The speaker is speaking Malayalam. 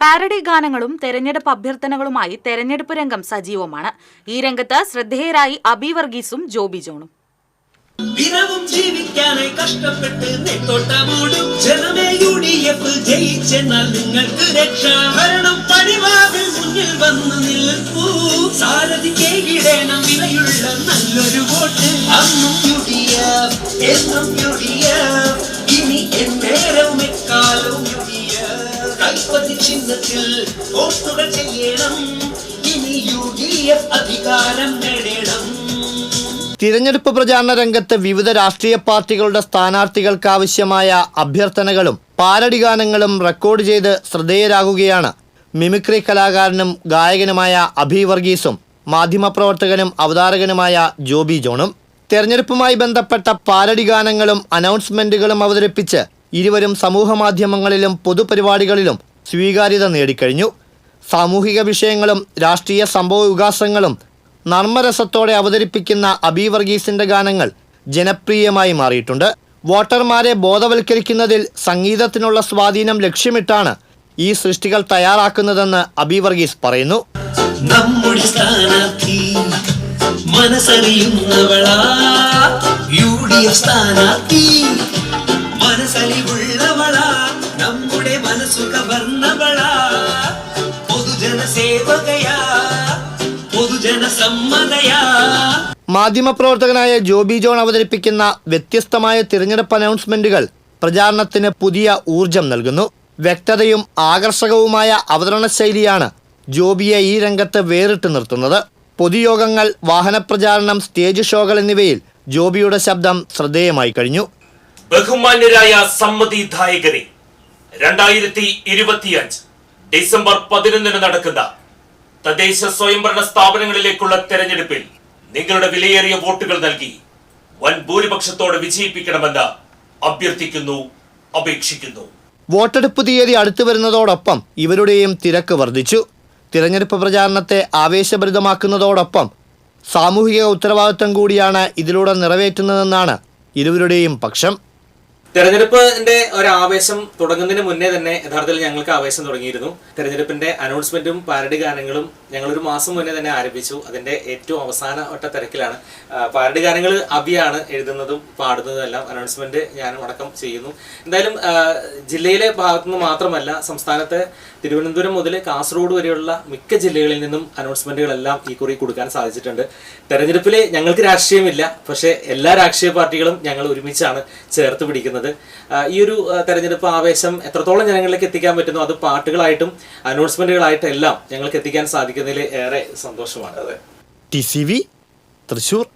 പാരഡി ഗാനങ്ങളും തെരഞ്ഞെടുപ്പ് അഭ്യർത്ഥനകളുമായി തെരഞ്ഞെടുപ്പ് രംഗം സജീവമാണ്. ഈ രംഗത്ത് ശ്രദ്ധേയരായി അബി വർഗീസും ജോബി ജോണും. ദിനവും ജീവിക്കാനായി കഷ്ടപ്പെട്ട് നെട്ടോട്ടമോടും ജനമേ UDF ജയിച്ചെന്നാൽ നിങ്ങൾക്ക് രക്ഷ. ഭരണം പടിവാതിൽ മുന്നിൽ വന്നു നിൽക്കൂ. സാരഥിക്ക് ഇടേണം വിലയുള്ള നല്ലൊരു വോട്ട്. അന്നും UDF എന്നും UDF ഇനി എന്നേരവും എക്കാലവും UDF. കൈപ്പത്തി ചിഹ്നത്തിൽ വോട്ടുകൾ ചെയ്യണം. ഇനി UDF അധികാരം നേടണം. തിരഞ്ഞെടുപ്പ് പ്രചാരണ രംഗത്ത് വിവിധ രാഷ്ട്രീയ പാർട്ടികളുടെ സ്ഥാനാർത്ഥികൾക്ക് ആവശ്യമായ അഭ്യർത്ഥനകളും പാരഡി ഗാനങ്ങളും റെക്കോർഡ് ചെയ്ത് ശ്രദ്ധേയരാകുകയാണ് മിമിക്രി കലാകാരനും ഗായകനുമായ അബി വർഗീസും മാധ്യമപ്രവർത്തകനും അവതാരകനുമായ ജോബി ജോണും. തെരഞ്ഞെടുപ്പുമായി ബന്ധപ്പെട്ട പാരഡി ഗാനങ്ങളും അനൗൺസ്മെന്റുകളും അവതരിപ്പിച്ച് ഇരുവരും സമൂഹമാധ്യമങ്ങളിലും പൊതുപരിപാടികളിലും സ്വീകാര്യത നേടിക്കഴിഞ്ഞു. സാമൂഹിക വിഷയങ്ങളും രാഷ്ട്രീയ സംഭവ വികാസങ്ങളും നർമ്മരസത്തോടെ അവതരിപ്പിക്കുന്ന അബി വർഗീസിന്റെ ഗാനങ്ങൾ ജനപ്രിയമായി മാറിയിട്ടുണ്ട്. വോട്ടർമാരെ ബോധവൽക്കരിക്കുന്നതിൽ സംഗീതത്തിനുള്ള സ്വാധീനം ലക്ഷ്യമിട്ടാണ് ഈ സൃഷ്ടികൾ തയ്യാറാക്കുന്നതെന്ന് അബി വർഗീസ് പറയുന്നു. നമ്മുടെ സ്ഥാനാർത്ഥി മനസ്സറിയുന്നവളാ, UDF സ്ഥാനാർത്ഥി മനസ്സറിവുള്ളവളാ, നമ്മുടെ മനസ്സു കവർന്നവളാ, പൊതുജന സേവകയാ, മാധ്യമപ്രവർത്തകനായ ജോബി ജോൺ അവതരിപ്പിക്കുന്ന വ്യത്യസ്തമായ തിരഞ്ഞെടുപ്പ് അനൗൺസ്മെന്റുകൾ പ്രചാരണത്തിന് പുതിയ ഊർജം നൽകുന്നു. വ്യക്തതയും ആകർഷകവുമായ അവതരണ ശൈലിയാണ് ജോബിയെ ഈ രംഗത്ത് വേറിട്ട് നിർത്തുന്നത്. പൊതുയോഗങ്ങൾ, വാഹനപ്രചാരണം, സ്റ്റേജ് ഷോകൾ എന്നിവയിൽ ജോബിയുടെ ശബ്ദം ശ്രദ്ധേയമായി കഴിഞ്ഞു. ബഹുമാന്യരായ സമ്മതിദായകരെ, 2025 ഡിസംബർ 11 നടക്കുന്ന തദ്ദേശ സ്വയംഭരണ സ്ഥാപനങ്ങളിലേക്കുള്ള തെരഞ്ഞെടുപ്പിൽ നിങ്ങളുടെ വിലയേറിയ വോട്ടുകൾ നൽകി വൻ ഭൂരിപക്ഷത്തോടെ വിജയിപ്പിക്കണമെന്ന് അഭ്യർത്ഥിക്കുന്നു, അപേക്ഷിക്കുന്നു. വോട്ടെടുപ്പ് തീയതി അടുത്തു വരുന്നതോടൊപ്പം ഇവരുടെയും തിരക്ക് വർദ്ധിച്ചു. തിരഞ്ഞെടുപ്പ് പ്രചാരണത്തെ ആവേശഭരിതമാക്കുന്നതോടൊപ്പം സാമൂഹിക ഉത്തരവാദിത്വം കൂടിയാണ് ഇതിലൂടെ നിറവേറ്റുന്നതെന്നാണ് ഇരുവരുടെയും പക്ഷം. തെരഞ്ഞെടുപ്പിന്റെ ഒരു ആവേശം തുടങ്ങുന്നതിന് മുന്നേ തന്നെ യഥാർത്ഥത്തിൽ ഞങ്ങൾക്ക് ആവേശം തുടങ്ങിയിരുന്നു. തെരഞ്ഞെടുപ്പിന്റെ അനൗൺസ്മെന്റും പാരഡി ഗാനങ്ങളും ഞങ്ങളൊരു മാസം മുന്നേ തന്നെ ആരംഭിച്ചു. അതിന്റെ ഏറ്റവും അവസാന വട്ട തിരക്കിലാണ്. പാരഡി ഗാനങ്ങൾ അബിയാണ് എഴുതുന്നതും പാടുന്നതും എല്ലാം. അനൗൺസ്മെന്റ് ഞാനും അടക്കം ചെയ്യുന്നു. എന്തായാലും ജില്ലയിലെ ഭാഗത്തുനിന്ന് മാത്രമല്ല, സംസ്ഥാനത്തെ തിരുവനന്തപുരം മുതൽ കാസർഗോഡ് വരെയുള്ള മിക്ക ജില്ലകളിൽ നിന്നും അനൗൺസ്മെന്റുകളെല്ലാം ഈ കുറി കൊടുക്കാൻ സാധിച്ചിട്ടുണ്ട്. തെരഞ്ഞെടുപ്പിൽ ഞങ്ങൾക്ക് രാഷ്ട്രീയമില്ല, പക്ഷേ എല്ലാ രാഷ്ട്രീയ പാർട്ടികളും ഞങ്ങൾ ഒരുമിച്ചാണ് ചേർത്ത് പിടിക്കുന്നത്. ഈ ഒരു തെരഞ്ഞെടുപ്പ് ആവേശം എത്രത്തോളം ജനങ്ങളിലേക്ക് എത്തിക്കാൻ പറ്റുന്നു, അത് പാട്ടുകളായിട്ടും അനൗൺസ്മെന്റുകളായിട്ടും എല്ലാം ഞങ്ങൾക്ക് എത്തിക്കാൻ സാധിക്കുന്നതിൽ ഏറെ സന്തോഷമാണ്. TCV തൃശൂർ.